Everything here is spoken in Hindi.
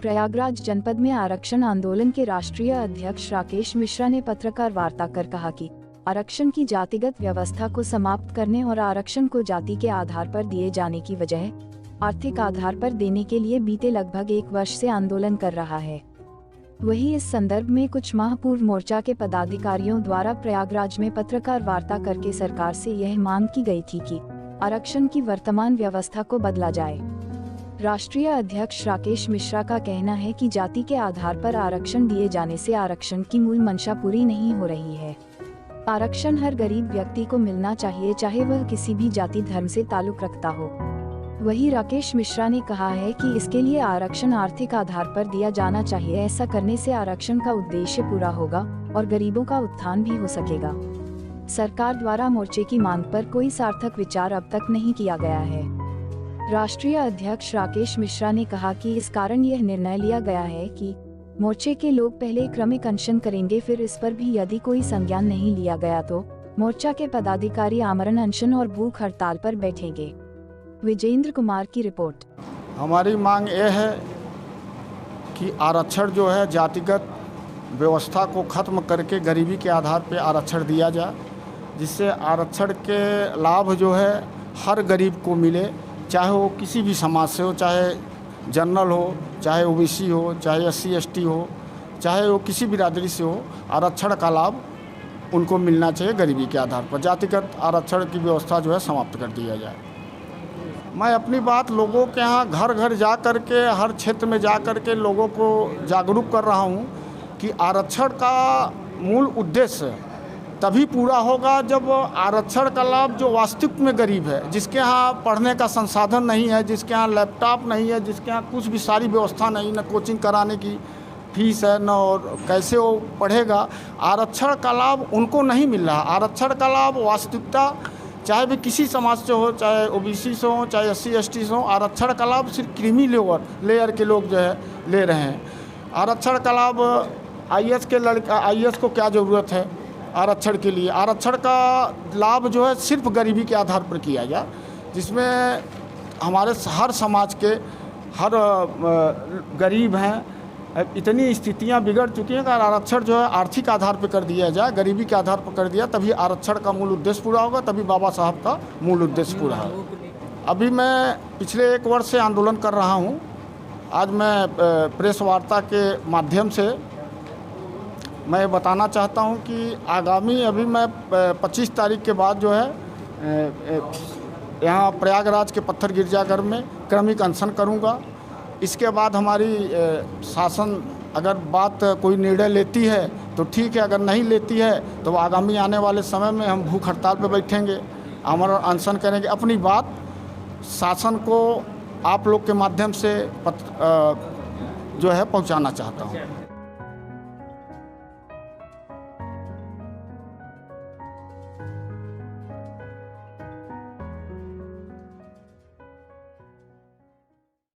प्रयागराज जनपद में आरक्षण आंदोलन के राष्ट्रीय अध्यक्ष राकेश मिश्रा ने पत्रकार वार्ता कर कहा कि आरक्षण की जातिगत व्यवस्था को समाप्त करने और आरक्षण को जाति के आधार पर दिए जाने की वजह आर्थिक आधार पर देने के लिए बीते लगभग 1 वर्ष से आंदोलन कर रहा है। वहीं इस संदर्भ में कुछ माह पूर्व मोर्चा के पदाधिकारियों द्वारा प्रयागराज में पत्रकार वार्ता करके सरकार से यह मांग की गई थी कि आरक्षण की वर्तमान व्यवस्था को बदला जाए। राष्ट्रीय अध्यक्ष राकेश मिश्रा का कहना है कि जाति के आधार पर आरक्षण दिए जाने से आरक्षण की मूल मंशा पूरी नहीं हो रही है। आरक्षण हर गरीब व्यक्ति को मिलना चाहिए, चाहे वह किसी भी जाति धर्म से ताल्लुक रखता हो। वहीं राकेश मिश्रा ने कहा है कि इसके लिए आरक्षण आर्थिक आधार पर दिया जाना चाहिए। ऐसा करने से आरक्षण का उद्देश्य पूरा होगा और गरीबों का उत्थान भी हो सकेगा। सरकार द्वारा मोर्चे की मांग पर कोई सार्थक विचार अब तक नहीं किया गया है। राष्ट्रीय अध्यक्ष राकेश मिश्रा ने कहा कि इस कारण यह निर्णय लिया गया है कि मोर्चे के लोग पहले क्रमिक अनशन करेंगे, फिर इस पर भी यदि कोई संज्ञान नहीं लिया गया तो मोर्चा के पदाधिकारी आमरण अनशन और भूख हड़ताल पर बैठेंगे। विजेंद्र कुमार की रिपोर्ट। हमारी मांग यह है कि आरक्षण जो है जातिगत व्यवस्था को खत्म करके गरीबी के आधार पर आरक्षण दिया जाए, जिससे आरक्षण के लाभ जो है हर गरीब को मिले, चाहे वो किसी भी समाज से हो, चाहे जनरल हो, चाहे ओबीसी हो, चाहे SC ST हो, चाहे वो किसी बिरादरी से हो। आरक्षण का लाभ उनको मिलना चाहिए गरीबी के आधार पर। जातिगत आरक्षण की व्यवस्था जो है समाप्त कर दिया जाए। मैं अपनी बात लोगों के यहाँ घर घर जा कर के, हर क्षेत्र में जा कर के लोगों को जागरूक कर रहा हूँ कि आरक्षण का मूल उद्देश्य तभी पूरा होगा जब आरक्षण का लाभ जो वास्तविक में गरीब है, जिसके यहाँ पढ़ने का संसाधन नहीं है, जिसके यहाँ लैपटॉप नहीं है, जिसके यहाँ कुछ भी सारी व्यवस्था नहीं, न कोचिंग कराने की फीस है, न और कैसे वो पढ़ेगा, आरक्षण का लाभ उनको नहीं मिल रहा। आरक्षण का लाभ वास्तविकता चाहे भी किसी समाज से हो, चाहे ओबीसी से हो, चाहे SC ST से हो, आरक्षण का लाभ सिर्फ क्रीमी लेयर के लोग जो है ले रहे हैं। आरक्षण का लाभ IAS के IAS को क्या ज़रूरत है आरक्षण के लिए? आरक्षण का लाभ जो है सिर्फ गरीबी के आधार पर किया जाए, जिसमें हमारे हर समाज के हर गरीब हैं। इतनी स्थितियां बिगड़ चुकी हैं कि आरक्षण जो है आर्थिक आधार पर कर दिया जाए, गरीबी के आधार पर कर दिया, तभी आरक्षण का मूल उद्देश्य पूरा होगा, तभी बाबा साहब का मूल उद्देश्य पूरा होगा। अभी मैं पिछले 1 वर्ष से आंदोलन कर रहा हूँ। आज मैं प्रेस वार्ता के माध्यम से मैं बताना चाहता हूं कि आगामी अभी मैं 25 तारीख के बाद जो है यहाँ प्रयागराज के पत्थर गिरजाघर में क्रमिक अनशन करूंगा। इसके बाद हमारी शासन अगर बात कोई निर्णय लेती है तो ठीक है, अगर नहीं लेती है तो आगामी आने वाले समय में हम भूख हड़ताल पर बैठेंगे, आमरण अनशन करेंगे। अपनी बात शासन को आप लोग के माध्यम से जो है पहुँचाना चाहता हूँ।